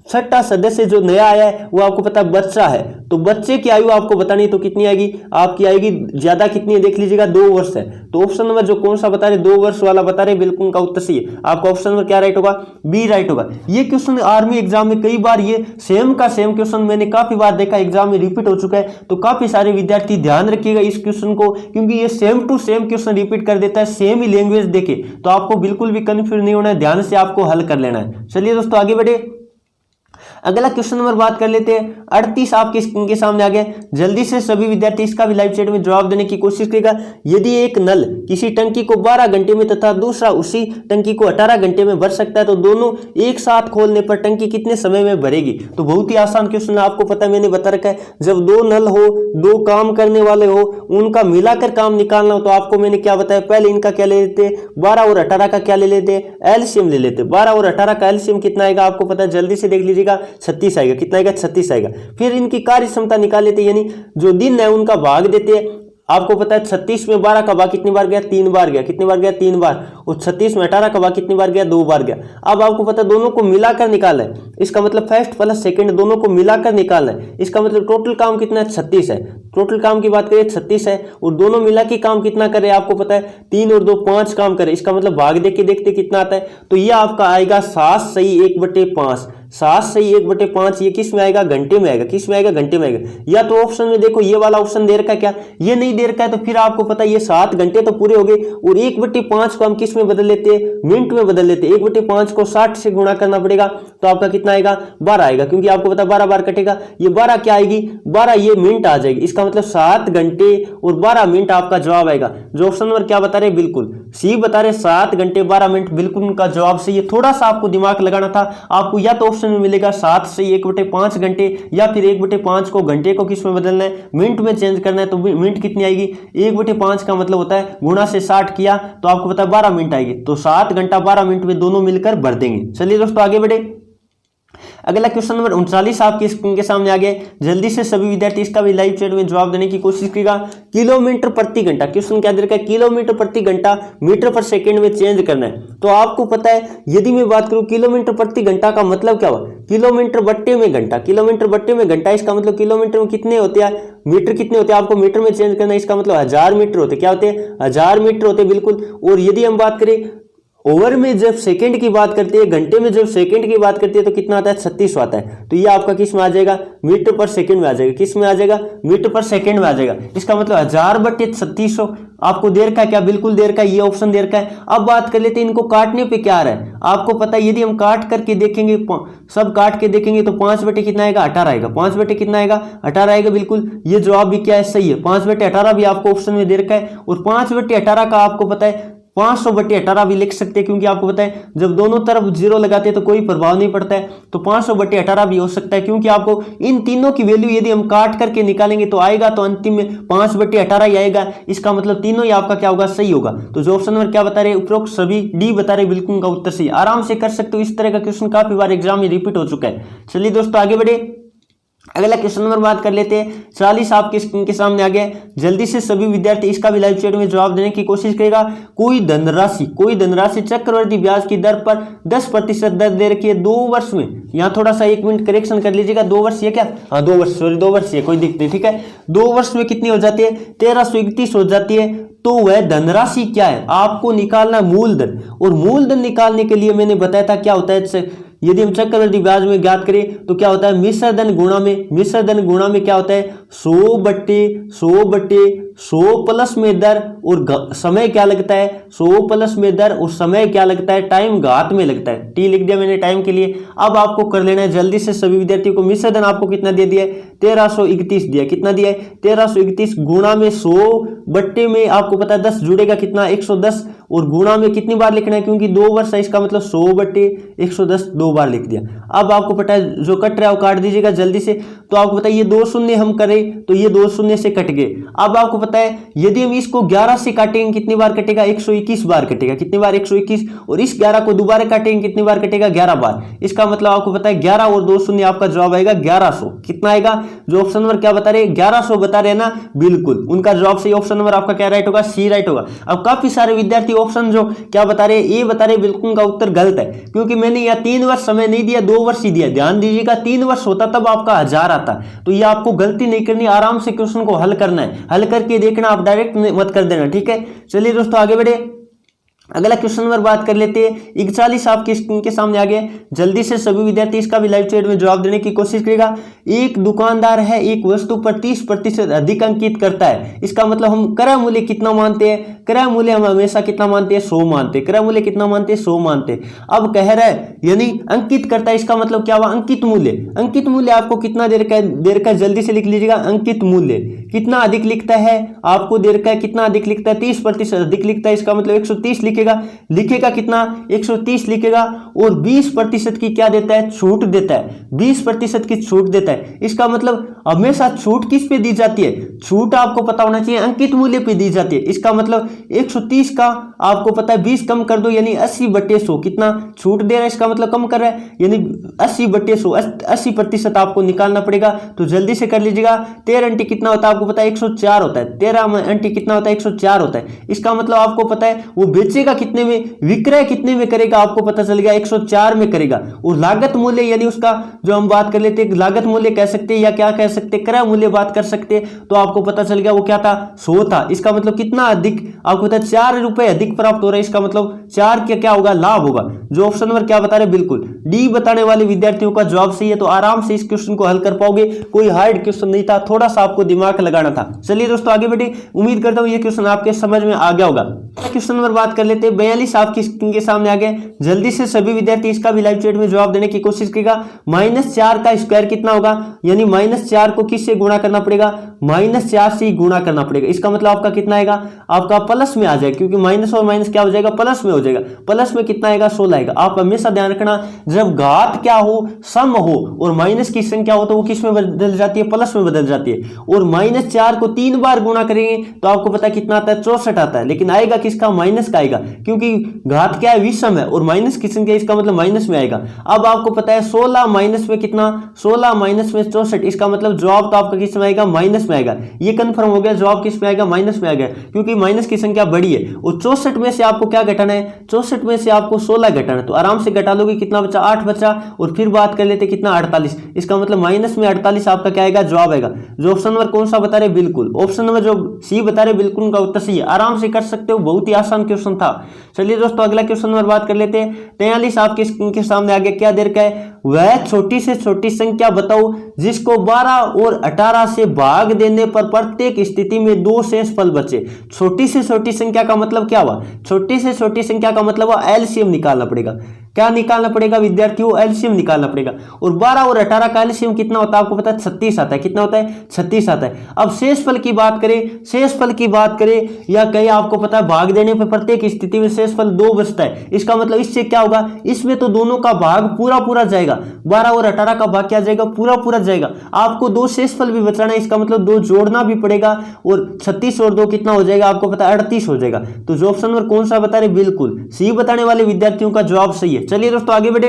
छठा सदस्य जो नया आया है वो आपको पता है बच्चा है, तो बच्चे की आयु आपको बतानी तो कितनी आएगी? आपकी आएगी ज्यादा कितनी है? देख लीजिएगा 2 वर्ष है। तो ऑप्शन नंबर जो कौन सा बता रहे? 2 वर्ष वाला बता रहे, बिल्कुल का उत्तर सही है। आपका ऑप्शन नंबर क्या राइट होगा? बी राइट होगा। ये क्वेश्चन आर्मी एग्जाम में कई बार ये सेम का सेम क्वेश्चन मैंने काफी बार देखा, एग्जाम में रिपीट हो चुका है। तो काफी सारे विद्यार्थी ध्यान रखिएगा इस क्वेश्चन को, क्योंकि ये same to same question repeat कर देता है, सेम ही लैंग्वेज देके। तो आपको बिल्कुल भी कंफ्यूज नहीं होना है, ध्यान से आपको हल कर लेना है। चलिए दोस्तों आगे बढ़े। अगला क्वेश्चन नंबर बात कर लेते हैं। 38 आपके स्क्रीन के सामने आ गया। जल्दी से सभी विद्यार्थी इसका भी लाइव चैट में जवाब देने की कोशिश करेगा। यदि एक नल किसी टंकी को 12 घंटे में तथा दूसरा उसी टंकी को 18 घंटे में भर सकता है, तो दोनों एक साथ खोलने पर टंकी कितने समय में भरेगी? तो बहुत ही आसान क्वेश्चन है, आपको पता है मैंने बता रखा है। जब 2 नल हो, 2 काम करने वाले हो, उनका मिलाकर काम निकालना हो, तो आपको मैंने क्या बताया? पहले इनका क्या ले लेते? 12 और 18 का क्या ले लेते? एलसीएम ले लेते। 12 और 18 का एलसीएम कितना आएगा? आपको पता है, जल्दी से देख लीजिएगा, 36 आएगा। कितना आएगा? 36 आएगा। फिर इनकी कार्य क्षमता निकाल लेते, यानी जो दिन है उनका भाग देते हैं। आपको पता है 36 में 12 का भाग कितनी बार गया? 3 बार गया। कितनी बार गया? 3 बार। और 36 में 18 का भाग कितनी बार गया? 2 बार गया। अब आपको पता है दोनों को मिलाकर निकालना है, इसका मतलब फर्स्ट प्लस सेकंड दोनों को मिलाकर निकालना है। इसका मतलब टोटल काम कितना है? 36 है। टोटल काम की बात करें 36 है और दोनों मिला के काम कितना करे? आपको पता है 3 और 2 5 काम करे। इसका मतलब भाग देख के देखते कितना आता है, तो ये आपका आएगा 7 सही 1/5। 7 सही 1/5 ये किस में आएगा? घंटे में आएगा। किस में आएगा? घंटे में आएगा। या तो ऑप्शन में देखो ये वाला ऑप्शन दे रखा है, क्या ये नहीं दे रखा है, तो फिर आपको पता है ये 7 घंटे तो पूरे हो गए। और 1/5 को हम किस में बदल लेते हैं? मिनट में बदल लेते हैं। 1/5 को 60 से गुणा करना पड़ेगा, तो आपका कितना आएगा? 12 आएगा, क्योंकि आपको पता है 12 बार कटेगा। ये 12 क्या आएगी? 12 ये मिनट आ जाएगी। इसका मतलब 7 घंटे और 12 मिनट आपका जवाब आएगा। जो ऑप्शन नंबर क्या बता रहे? बिल्कुल सी बता रहे, 7 घंटे 12 मिनट बिल्कुल उनका जवाब सही है। थोड़ा सा आपको दिमाग लगाना था। आपको या तो ऑप्शन में मिलेगा 7 से 1/5 घंटे, या फिर 1/5 को घंटे को किस में बदलना है? मिनट में चेंज करना है। तो मिनट कितनी आएगी? 1/5 का मतलब होता है गुणा से 60 किया, तो आपको पता है 12 मिनट आएगी। तो 7 घंटा 12 मिनट में दोनों मिलकर भर देंगे। चलिए दोस्तों आगे बढ़े। अगला क्वेश्चन नंबर 39 आपकी स्क्रीन के सामने आ गया। जल्दी से सभी विद्यार्थी इसका भी लाइव चैट में जवाब देने की कोशिश करेगा। किलोमीटर प्रति घंटा, क्वेश्चन क्या दे रखा है? किलोमीटर प्रति घंटा मीटर पर सेकंड में चेंज करना है। तो आपको पता है यदि मैं बात करूं किलोमीटर प्रति घंटा का मतलब क्या हुआ? किलोमीटर बट्टे में घंटा। किलोमीटर बट्टे में घंटा, इसका मतलब किलोमीटर में कितने होते हैं? मीटर कितने होते हैं? आपको मीटर में चेंज करना है। इसका मतलब 1000 मीटर होते। क्या होते हैं? 1000 मीटर होते बिल्कुल। और यदि हम बात करें ओवर में जब सेकंड की बात करते हैं, घंटे में जब सेकंड की बात करते हैं, तो कितना आता है? 36 आता है। तो ये आपका किस में आ जाएगा? मीटर पर सेकंड में आ जाएगा। किस में आ जाएगा? मीटर पर सेकंड में आ जाएगा। इसका मतलब 1000/3600 आपको देर का क्या? बिल्कुल देर का, ये ऑप्शन देर का है। अब बात कर लेते हैं इनको काटने पे क्या आ रहा है। आपको पता है यदि हम काट करके देखेंगे, सब काट के देखेंगे, तो 5 कितना आएगा? 18 आएगा। 5 कितना आएगा? 18 आएगा। बिल्कुल ये जवाब भी क्या है? सही है। 5/18 भी आपको ऑप्शन में दे रखा है। और 5/18 का आपको पता है 500/18 भी लिख सकते हैं, क्योंकि आपको पता है जब दोनों तरफ 0 लगाते हैं तो कोई प्रभाव नहीं पड़ता है। तो 500/18 भी हो सकता है, क्योंकि आपको इन तीनों की वैल्यू यदि हम काट करके निकालेंगे तो आएगा तो अंतिम में 5/18 ही आएगा। इसका मतलब तीनों ही आपका क्या होगा? सही होगा। तो जो ऑप्शन नंबर क्या बता रहे? उपरोक्त सभी डी बता रहे, बिल्कुल का उत्तर सही। आराम से कर सकते हो, इस तरह का क्वेश्चन काफी बार एग्जाम में रिपीट हो चुका है। चलिए दोस्तों आगे बढ़े। अगला क्वेश्चन नंबर बात कर लेते हैं। 40 आपके स्क्रीन के सामने आ गया। जल्दी से सभी विद्यार्थी इसका भी लाइव चैट में जवाब देने की कोशिश करेगा। कोई धनराशि चक्रवृद्धि ब्याज की दर पर 10% दर दे रखी है 2 वर्ष में। यहाँ थोड़ा सा 1 मिनट करेक्शन कर लीजिएगा, 2 वर्ष है क्या? हाँ 2 वर्ष, सॉरी 2 वर्ष है, कोई दिक्कत नहीं, ठीक है। 2 वर्ष में कितनी हो जाती है? 1331 हो जाती है। तो वह धनराशि क्या है आपको निकालना, मूलधन। और मूलधन निकालने के लिए मैंने बताया था क्या होता है, यदि हम चक्रवृद्धि ब्याज में ज्ञात करें तो क्या होता है, मिश्र धन गुणा में क्या होता है 100/100 प्लस में दर और समय क्या लगता है 100 प्लस में दर और समय क्या लगता है, टाइम घात में लगता है। टी लिख दिया मैंने टाइम के लिए। अब आपको कर लेना है जल्दी से सभी विद्यार्थियों को। मिश्र धन आपको कितना दे दिया है 1331 दिया। कितना दिया है 1331 गुणा में 100 बट्टे में आपको पता है 10 जुड़ेगा कितना 110 और गुणा में कितनी बार लिखना है, क्योंकि 2 वर्ष है इसका मतलब 100/110 2 बार लिख दिया। अब आपको पता है जो कट रहा है वो काट दीजिएगा जल्दी से। तो आपको पता है ये 2 शून्य हम करें तो ये 2 शून्य से कट गए। अब आपको पता है यदि हम इसको 11 से काटेंगे कितनी बार कटेगा 121 बार कटेगा। कितनी बार 121। और इस 11 को दोबारा काटेंगे कितनी बार कटेगा 11 बार। इसका मतलब आपको पता है 11 और 2 शून्य आपका जवाब आएगा 1100। कितना आएगा? जो ऑप्शन नंबर क्या बता रहे 1100 बता रहे ना, बिल्कुल उनका जवाब सही। ऑप्शन नंबर आपका क्या राइट होगा? सी राइट होगा। अब काफी सारे विद्यार्थी ऑप्शन जो क्या बता रहे ए बता रहे, बिल्कुल उनका उत्तर गलत है, क्योंकि मैंने यहाँ 3 वर्ष समय नहीं दिया 2 वर्ष ही दिया। ध्यान दीजिएगा 3 वर्ष होता तब आपका 1000 आता। तो ये आपको गलती नहीं करनी, आराम से क्वेश्चन को हल करना है, हल करके देखना, आप डायरेक्ट मत कर देना, ठीक है। चलिए दोस्तों आगे बढ़े। अगला क्वेश्चन नंबर बात कर लेते हैं। 41 आपके स्क्रीन के सामने आ गया। जल्दी से सभी विद्यार्थी इसका भी लाइव चैट में जवाब देने की कोशिश करेगा। एक दुकानदार है एक वस्तु पर 30% अधिक अंकित करता है। इसका मतलब हम क्रय मूल्य कितना मानते हैं? क्रय मूल्य हम हमेशा कितना मानते हैं 100 मानते हैं। क्रय मूल्य कितना मानते हैं 100 मानते हैं। अब कह रहा है यानी अंकित करता है, इसका मतलब क्या हुआ अंकित मूल्य। अंकित मूल्य आपको कितना दे रखा है जल्दी से लिख लीजिएगा। अंकित मूल्य कितना अधिक लिखता है आपको दे रखा है, कितना अधिक लिखता है 30% अधिक लिखता है। इसका मतलब 130 लिखेगा कितना 130 लिखेगा और 20% की क्या देता है छूट देता है, 20% की छूट देता है। इसका मतलब हमेशा छूट किस पे दी जाती है? छूट आपको पता होना चाहिए अंकित मूल्य पे दी जाती है। इसका मतलब 130 का आपको पता है 20 कम कर दो यानी 80/100 कितना छूट दे रहा है, इसका मतलब कम कर रहा है यानी 80/100 80% आपको निकालना पड़ेगा। तो जल्दी से कर लीजिएगा। 13 अंटी कितना होता है आपको पता है 104 होता है। 13 अंटी कितना होता है 104 होता है। इसका मतलब आपको पता है वो बेचेगा कितने में, विक्रय कितने में करेगा आपको पता चल गया 104 में करेगा। और लागत मूल्य यानी उसका जो हम बात कर लेते हैं लागत मूल्य कह सकते हैं या क्या कह सकते हैं क्रय मूल्य बात कर सकते हैं। तो आपको पता चल गया वो क्या था 100 था। इसका मतलब कितना अधिक आपको पता है 4 रुपए अधिक प्राप्त हो रहा है। इसका मतलब 4 का क्या होगा लाभ होगा। जो ऑप्शन नंबर क्या बता रहे बिल्कुल डी बताने वाले विद्यार्थियों का जवाब सही है। तो आराम से इस क्वेश्चन को हल कर पाओगे, कोई हार्ड क्वेश्चन नहीं था, थोड़ा सा आपको दिमाग लगाना था। चलिए दोस्तों आगे बढ़े। उम्मीद करता हूं ये क्वेश्चन आपके समझ में आ गया होगा। क्वेश्चन नंबर बात कर लेते हैं। 42 आपकी स्क्रीन के सामने आ गए। जल्दी से सभी विद्यार्थी इसका भी लाइव चैट में जवाब देने की कोशिश करेगा। -4 का स्क्वायर कितना होगा यानी -4 को किससे गुणा करना पड़ेगा -4 से गुणा करना पड़ेगा। इसका मतलब आपका कितना आएगा आपका प्लस में आ जाएगा, क्योंकि माइनस और माइनस क्या हो जाएगा प्लस में हो जाएगा। प्लस में कितना आएगा 16 आएगा। आप हमेशा ध्यान रखना जब घात क्या हो सम हो और माइनस की संख्या हो तो वो किस में बदल जाती है प्लस में बदल जाती है। और -4 को 3 बार गुणा करेंगे तो आपको पता कितना आता है 64 आता है। लेकिन आएगा किसका माइनस का आएगा, क्योंकि घात क्या है विषम है और माइनस की संख्या इसका मतलब माइनस में आएगा। अब आपको पता है 16 माइनस में कितना 16 माइनस में 64। इसका मतलब जवाब तो आपका किस में आएगा माइनस में आएगा। ये कंफर्म हो गया जवाब किस में आएगा माइनस में आएगा, क्योंकि माइनस की संख्या बड़ी है। और 64 में से आपको क्या घटाना है 64 में से आपको 16 घटाना है। तो आराम से घटा लोगे कितना बचा 8 बचा। और फिर बात कर लेते कितना 48। इसका मतलब माइनस में 48 आपका क्या आएगा जवाब आएगा। जो ऑप्शन नंबर कौन सा बता रहे बिल्कुल ऑप्शन नंबर जो सी बता रहे बिल्कुल उनका उत्तर सही है। आराम से कर सकते हो, बहुत ही आसान क्वेश्चन था। चलिए दोस्तों अगला क्वेश्चन नंबर बात कर लेते हैं। 43 आपके स्क्रीन के सामने आगे क्या दे रखा है वह छोटी से छोटी संख्या बताओ जिसको 12 और 18 से भाग देने पर प्रत्येक स्थिति में 2 शेष फल बचे। छोटी से छोटी संख्या का मतलब क्या हुआ छोटी से छोटी संख्या का मतलब हुआ एलसीएम निकालना पड़ेगा। क्या निकालना पड़ेगा विद्यार्थियों एलसीएम निकालना पड़ेगा। और 12 और 18 का एलसीएम कितना होता है आपको पता है 36 आता है। कितना होता है 36 आता है। अब शेष फल की बात करें या कहीं आपको पता है भाग देने पर प्रत्येक स्थिति में शेष फल 2 बचता है। इसका मतलब इससे क्या होगा इसमें तो दोनों का भाग पूरा जाएगा। 12 और 18 का भाग क्या जाएगा पूरा जाएगा। आपको 2 शेष फल भी बचाना है, इसका मतलब 2 जोड़ना भी पड़ेगा। और 36 और 2 कितना हो जाएगा आपको पता है 38 हो जाएगा। तो जो ऑप्शन नंबर कौन सा बता रहे बिल्कुल सी बताने वाले विद्यार्थियों का जवाब सही है। चलिए दोस्तों आगे बढ़े।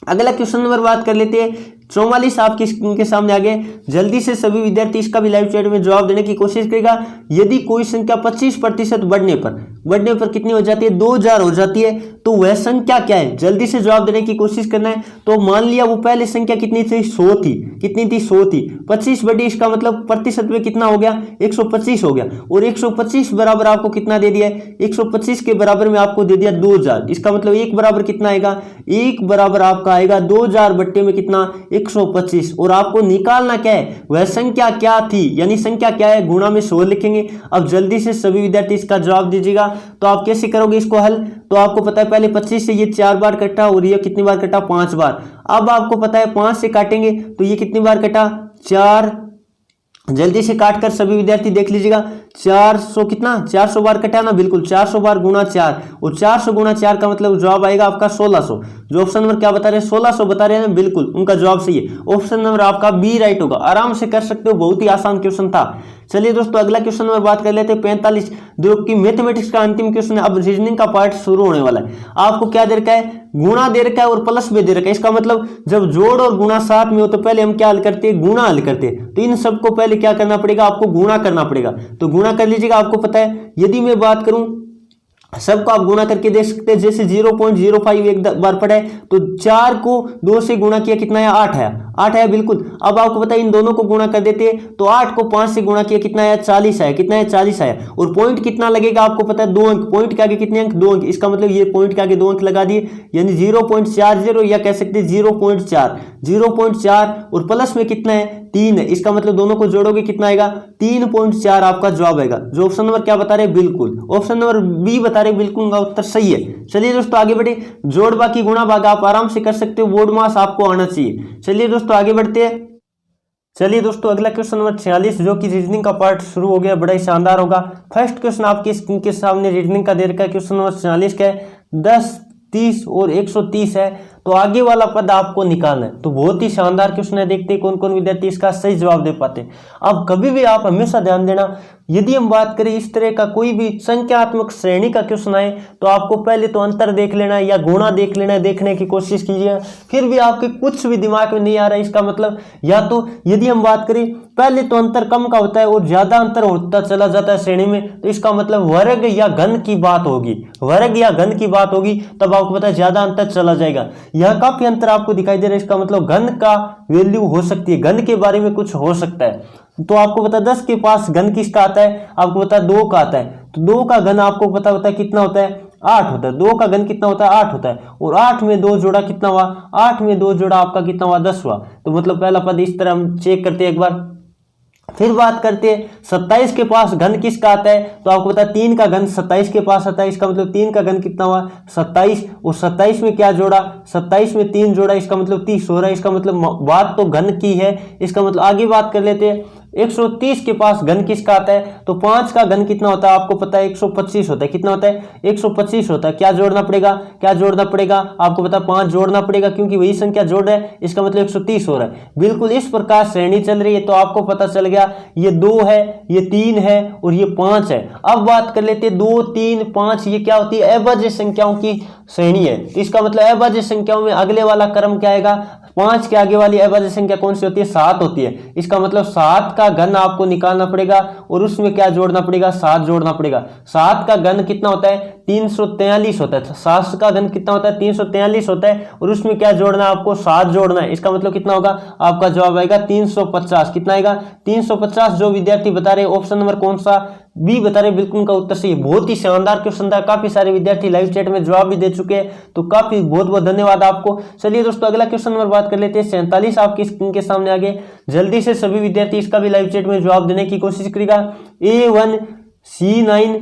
अगला क्वेश्चन नंबर बात कर लेते हैं 44 आपकी स्क्रीन के सामने आ गए। जल्दी से सभी विद्यार्थी इसका भी लाइव चैट में जवाब देने की कोशिश करेगा। यदि कोई संख्या 25% बढ़ने पर कितनी हो जाती है, 2000 हो जाती है, तो वह संख्या क्या है, जल्दी से जवाब देने की कोशिश करना है। तो मान लिया वो पहले संख्या कितनी थी, 100 थी, कितनी थी, 100 थी, 25 बढ़ी, इसका मतलब प्रतिशत में कितना हो गया, 125 हो गया। और 125 बराबर आपको कितना दे दिया है, 125 के बराबर में आपको दे दिया 2000। इसका मतलब 1 बराबर कितना आएगा, 1 बराबर आपका आएगा 2000 बट्टे में कितना, 125। और आपको निकालना क्या है, वह संख्या क्या थी, यानी संख्या क्या है, गुणा में 100 लिखेंगे। अब जल्दी से सभी विद्यार्थी इसका जवाब दीजिएगा। तो आप कैसे करोगे इसको हल, तो आपको पता है पहले 25 से ये 4 बार कटा और ये कितनी बार कटा, 5 बार। अब आपको पता है 5 से काटेंगे तो ये कितनी बार कटा, 4। जल्दी से काटकर सभी विद्यार्थी देख लीजिएगा, 400 कितना, 400 बार कटा ना, बिल्कुल 400 बार गुणा 4, और 400 गुणा 4 का मतलब जवाब आएगा आपका 1600। जो ऑप्शन नंबर क्या बता रहे हैं, 1600 बता रहे हैं, बिल्कुल उनका जवाब सही है। ऑप्शन नंबर आपका बी राइट होगा। आराम से कर सकते हो, बहुत ही आसान क्वेश्चन था। चलिए दोस्तों अगला क्वेश्चन नंबर बात कर लेते हैं 45, जो कि मैथमेटिक्स का अंतिम क्वेश्चन है। अब रीजनिंग का पार्ट शुरू होने वाला है। आपको क्या दे रखा है, गुणा दे रखा है और प्लस में दे रखा है। इसका मतलब जब जोड़ और गुणा साथ में हो तो पहले हम क्या हल करते हैं, गुणा हल करते हैं। तो इन सबको पहले क्या करना पड़ेगा, आपको गुणा करना पड़ेगा। तो गुणा कर लीजिएगा। आपको पता है यदि मैं बात करूं, सबको आप गुणा करके देख सकते हैं। जैसे 0.05 एक बार पढ़ा है तो 4 को 2 से गुणा किया, कितना है, 8 है, 8 है, बिल्कुल। अब आपको पता है इन दोनों को गुणा कर देते हैं तो 8 को 5 से गुणा किया, कितना है, 40 है, कितना है, 40 है। और पॉइंट कितना लगेगा आपको पता है, 2 अंक। पॉइंट के आगे कितने अंक, 2 अंक। इसका मतलब ये पॉइंट के आगे 2 अंक लगा दिए, यानी 0.40 या कह सकते हैं 0.4 और प्लस में कितना है, 3 है। इसका मतलब दोनों को जोड़ोगे कितना आएगा, 3.4 आपका जवाब आएगा। जो ऑप्शन नंबर क्या बता रहे हैं, बिल्कुल ऑप्शन नंबर बी बता रहे, बिल्कुल उनका उत्तर सही है। चलिए दोस्तों आगे बढ़े। जोड़ बाकी गुणा भाग आप आराम से कर सकते हो, बोर्ड मास आपको आना चाहिए। चलिए दोस्तों आगे बढ़ते हैं। चलिए दोस्तों अगला क्वेश्चन नंबर 46, जो कि रीजनिंग का पार्ट शुरू हो गया, बड़ा ही शानदार होगा। फर्स्ट क्वेश्चन आपकी स्क्रीन के सामने रीजनिंग का दे रखा है। क्वेश्चन नंबर 46 का है, 10, 30 और 130 है, तो आगे वाला पद आपको निकालना है। तो बहुत ही शानदार क्वेश्चन है, देखते हैं कौन कौन विद्यार्थी इसका सही जवाब दे पाते हैं। अब कभी भी आप हमेशा ध्यान देना, यदि हम बात करें इस तरह का कोई भी संख्यात्मक श्रेणी का क्वेश्चन आए तो आपको पहले तो अंतर देख लेना है या गुणा देख लेना है, देखने की कोशिश कीजिए। फिर भी आपके कुछ भी दिमाग में नहीं आ रहा है, इसका मतलब या तो यदि हम बात करें पहले तो अंतर कम का होता है और ज्यादा अंतर होता चला जाता है श्रेणी में, तो इसका मतलब वर्ग या घन की बात होगी, वर्ग या घन की बात होगी, तब आपको पता है ज्यादा अंतर चला जाएगा। यह काफी अंतर आपको दिखाई दे रहा है, इसका मतलब घन का वैल्यू हो सकती है, घन के बारे में कुछ हो सकता है। तो आपको पता है 10 के पास घन किसका आता है, आपको पता है 2 का आता है। तो 2 का घन आपको पता होता है कितना होता है, 8 होता है। 2 का घन कितना होता है, 8 होता है। और 8 में 2 जोड़ा कितना हुआ, 8 में 2 जोड़ा आपका कितना हुआ, 10 हुआ। तो मतलब पहला पद इस तरह हम चेक करते हैं एक बार। फिर बात करते हैं 27 के पास घन किसका आता है, तो आपको पता है 3 का घन 27 के पास आता है। इसका मतलब 3 का घन कितना हुआ, 27। और 27 में क्या जोड़ा, 27 में 3 जोड़ा, इसका मतलब 30 हो रहा है। इसका मतलब बात तो घन की है। इसका मतलब आगे बात कर लेते हैं, 130 के पास घन किसका आता है, तो 5 का घन कितना होता है, आपको पता है 125 होता है। कितना होता है, 125 होता है। क्या जोड़ना पड़ेगा, क्या जोड़ना पड़ेगा, आपको पता है 5 जोड़ना पड़ेगा, क्योंकि वही संख्या जोड़ रहा है। इसका मतलब 130 हो रहा है। बिल्कुल इस प्रकार श्रेणी चल रही है। तो आपको पता चल गया ये 2 है, ये 3 है और ये 5 है। अब बात कर लेते हैं 2, 3, 5, ये क्या होती है, अभाज्य संख्याओं की श्रेणी है। तो इसका मतलब अभाज्य संख्याओं में अगले वाला क्रम क्या आएगा, 5 के आगे वाली अभाज्य संख्या कौन सी होती है, 7 होती है। इसका मतलब 7 का घन आपको निकालना पड़ेगा और उसमें क्या जोड़ना पड़ेगा, 7 जोड़ना पड़ेगा। 7 का घन कितना होता है, 343 होता है। 7 का घन कितना होता है, 343 होता है। और उसमें क्या जोड़ना है, आपको 7 जोड़ना है। इसका मतलब कितना होगा, आपका जवाब आएगा 350। कितना आएगा, 350। जो विद्यार्थी बता रहे ऑप्शन नंबर कौन सा, बी बता रहे, बिल्कुल उनका उत्तर सही है। बहुत ही शानदार क्वेश्चन था। काफी सारे विद्यार्थी लाइव चैट में जवाब भी दे चुके हैं, तो काफी बहुत बहुत धन्यवाद आपको। चलिए दोस्तों अगला क्वेश्चन नंबर बात कर लेते हैं 47 आपकी स्क्रीन के सामने आगे। जल्दी से सभी विद्यार्थी इसका भी लाइव चैट में जवाब देने की कोशिश करेगा। A1 C9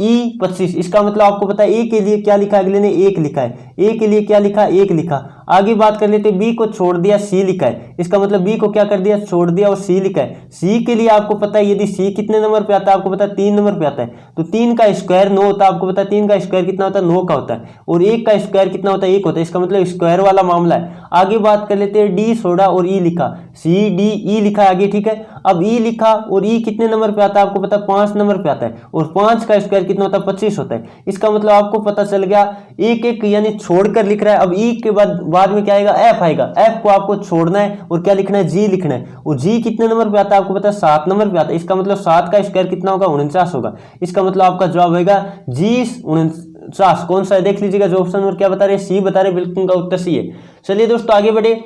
E25, इसका मतलब आपको पता है ए के लिए क्या लिखा है, अगले ने 1 लिखा है। ए के लिए क्या लिखा, 1 लिखा। आगे बात कर लेते, बी को छोड़ दिया, सी लिखा है। इसका मतलब बी को क्या कर दिया, छोड़ दिया और सी लिखा है। सी के लिए आपको पता है यदि सी कितने नंबर पे आता है, आपको पता है 3 नंबर पे आता है। तो 3 का स्क्वायर 9 होता है। आपको पता है 3 का स्क्वायर कितना होता है, 9 का होता है। और 1 का स्क्वायर कितना होता है, 1 होता है। इसका मतलब स्क्वायर वाला मामला है। आगे बात कर लेते हैं, डी छोड़ा और ई लिखा, सी डी ई लिखा है आगे, ठीक है। अब ई लिखा और ई कितने नंबर पे आता है, आपको पता है 5 नंबर पे आता है। और 5 का स्क्वायर कितना होता है, 25 होता है। इसका मतलब आपको पता चल गया, एक एक यानी छोड़कर लिख रहा है। अब ई के बाद बाद में क्या आएगा, एफ आएगा। एफ को आपको छोड़ना है और क्या लिखना है, जी लिखना है। और जी कितने नंबर पे आता है आपको पता है, 7 नंबर पे आता है। इसका मतलब 7 का स्क्वायर कितना होगा, 49 होगा। इसका मतलब आपका जवाब होगा जी 49। कौन सा है देख लीजिएगा, जो ऑप्शन नंबर क्या बता रहे, सी बता रहे, बिल्कुल का उत्तर सी है। चलिए दोस्तों आगे बढ़े।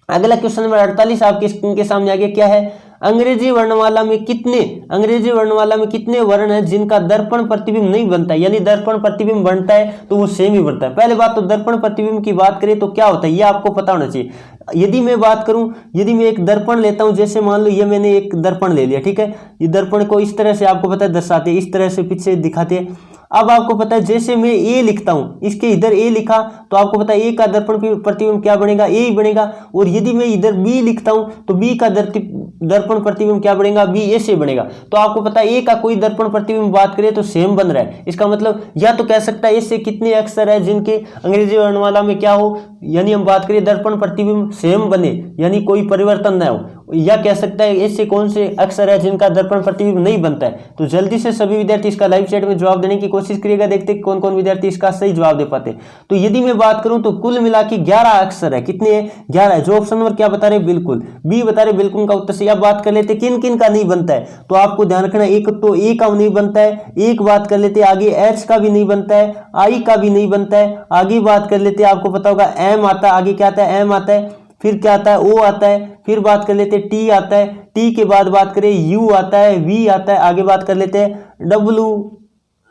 अगला क्वेश्चन नंबर 48 आपके स्क्रीन के सामने आगे क्या है, अंग्रेजी वर्णमाला में कितने वर्ण हैं जिनका दर्पण प्रतिबिंब नहीं बनता है, यानी दर्पण प्रतिबिंब बनता है तो वो सेम ही बनता है। पहले बात तो दर्पण प्रतिबिंब की बात करें तो क्या होता है ये आपको पता होना चाहिए। यदि मैं बात करूं, यदि मैं एक दर्पण लेता हूं, जैसे मान लो ये मैंने एक दर्पण ले लिया, ठीक है। ये दर्पण को इस तरह से आपको पता है दर्शाते, इस तरह से पीछे दिखाते हैं। अब आपको पता है जैसे मैं ए लिखता हूं, इसके इधर ए लिखा तो आपको पता है ए का दर्पण प्रतिबिंब क्या बनेगा, ए ही बनेगा। और यदि मैं इधर बी लिखता हूं तो बी का दर्पण प्रतिबिंब क्या बनेगा, बी ए से बनेगा। तो आपको पता है ए का कोई दर्पण प्रतिबिंब बात करें तो सेम बन रहा है। इसका मतलब या तो कह सकता है इससे कितने अक्षर है जिनके अंग्रेजी वर्णमाला में क्या हो, यानी हम बात करें दर्पण प्रतिबिंब सेम बने, यानी कोई परिवर्तन न हो। या कह सकता है इससे कौन से अक्षर है जिनका दर्पण प्रतिबिंब नहीं बनता है। तो जल्दी से सभी विद्यार्थी इसका लाइव चैट में जवाब देने की कोशिश करिएगा, देखते हैं कौन कौन विद्यार्थी इसका सही जवाब दे पाते हैं। तो यदि मैं बात करूं तो कुल मिला के 11 अक्षर है। कितने हैं, 11 है। जो ऑप्शन नंबर क्या बता रहे, बिल्कुल बी बता रहे, बिल्कुल का उत्तर सही। अब बात कर लेते किन किन का नहीं बनता है, तो आपको ध्यान रखना, एक तो ए का नहीं बनता है, एक बात कर लेते आगे एच का भी नहीं बनता है, आई का भी नहीं बनता है। आगे बात कर लेते आपको पता होगा एम आता है, आगे क्या आता है, एम आता है, फिर क्या आता है, ओ आता है, फिर बात कर लेते टी आता है, टी के बाद बात करें यू आता है, वी आता है, आगे बात कर लेते हैं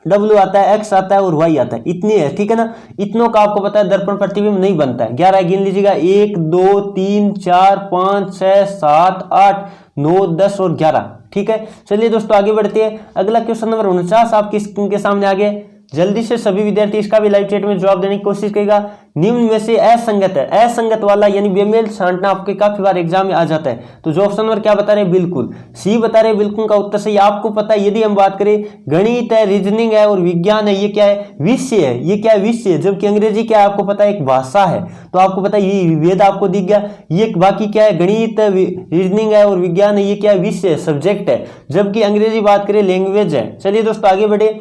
डब्ल्यू आता है, एक्स आता है और वाई आता है। इतनी है, ठीक है ना। इतनों का आपको पता है दर्पण प्रतिबिंब नहीं बनता है। 11 गिन लीजिएगा, 1 2 3 4 5 6 7 8 9 10 और 11, ठीक है। चलिए दोस्तों आगे बढ़ते हैं। अगला क्वेश्चन नंबर 49 आपकी स्क्रीन के सामने आ गया। जल्दी से सभी विद्यार्थी इसका भी लाइव चैट में जवाब देने की कोशिश करेगा। निम्न में से असंगत है, असंगत वाला यानी बेमेल छांटना आपके काफी बार एग्जाम में आ जाता है। तो जो ऑप्शन नंबर क्या बता रहे हैं, बिल्कुल सी बता रहे हैं, बिल्कुल का उत्तर सही। आपको पता है यदि हम बात करें गणित है, रीजनिंग है और विज्ञान है, ये क्या है, विषय है। ये क्या है, विषय है। जबकि अंग्रेजी क्या है आपको पता है, एक भाषा है। तो आपको पता है ये वेद आपको दिख गया। ये बाकी क्या है, गणित है, रीजनिंग है और विज्ञान है, ये क्या है, विषय है, सब्जेक्ट है। जबकि अंग्रेजी बात करें लैंग्वेज है। चलिए दोस्तों आगे बढ़े।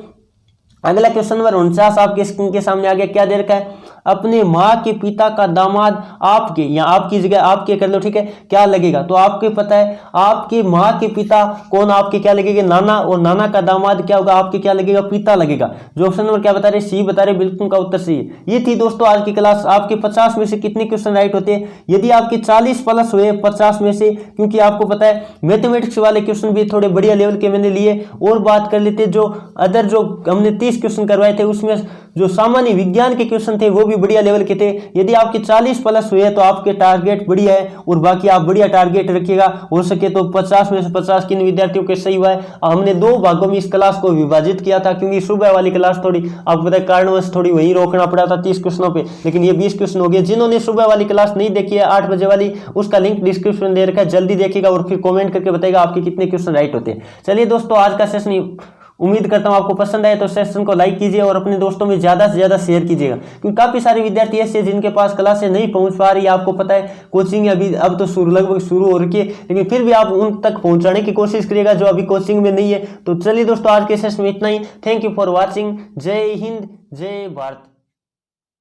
अगला क्वेश्चन नंबर 49 आपके स्क्रीन के सामने आ गया। क्या दे रखा है, अपने माँ के पिता का दामाद आपके, या आपकी जगह आपके कर लो, ठीक है, क्या लगेगा। तो आपके पता है आपके माँ के पिता कौन, आपके क्या लगेगा, नाना, और नाना का दामाद क्या होगा, आपके क्या लगेगा, पिता लगेगा। जो ऑप्शन नंबर क्या बता रहे, सी बता रहे, बिल्कुल का उत्तर सही है। ये थी दोस्तों आज की क्लास। आपके 50 में से कितने क्वेश्चन राइट होते हैं, यदि आपके 40 प्लस हुए 50 में से, क्योंकि आपको पता है मैथमेटिक्स वाले क्वेश्चन भी थोड़े बढ़िया लेवल के मैंने लिए। और बात कर लेते जो अदर जो हमने 30 क्वेश्चन करवाए थे, उसमें जो सामान्य विज्ञान के क्वेश्चन थे वो भी बढ़िया लेवल के थे। यदि आपके 40 प्लस हुए तो आपके टारगेट बढ़िया है, और बाकी आप बढ़िया टारगेट रखिएगा। हो सके तो 50 में से 50 किन विद्यार्थियों के सही हुआ है। हमने 2 भागों में इस क्लास को विभाजित किया था, क्योंकि सुबह वाली क्लास थोड़ी आपको पता है कारणवश थोड़ी वहीं रोकना पड़ा था 30 क्वेश्चनों पे, लेकिन ये 20 क्वेश्चन हो गए। जिन्होंने सुबह वाली क्लास नहीं देखी है 8 बजे वाली, उसका लिंक डिस्क्रिप्शन दे रखा है, जल्दी देखिएगा और फिर कॉमेंट करके बताइएगा आपके कितने क्वेश्चन राइट होते हैं। चलिए दोस्तों आज का सेशन उम्मीद करता हूं आपको पसंद आए, तो सेशन को लाइक कीजिए और अपने दोस्तों में ज्यादा से ज्यादा शेयर कीजिएगा, क्योंकि काफी सारे विद्यार्थी ऐसे जिनके पास क्लासें नहीं पहुंच पा रही है। आपको पता है कोचिंग अभी अब तो लगभग शुरू हो रही है, लेकिन फिर भी आप उन तक पहुंचाने की कोशिश करिएगा जो अभी कोचिंग में नहीं है। तो चलिए दोस्तों आज के सेशन में इतना ही। Thank you for watching. जय हिंद, जय भारत।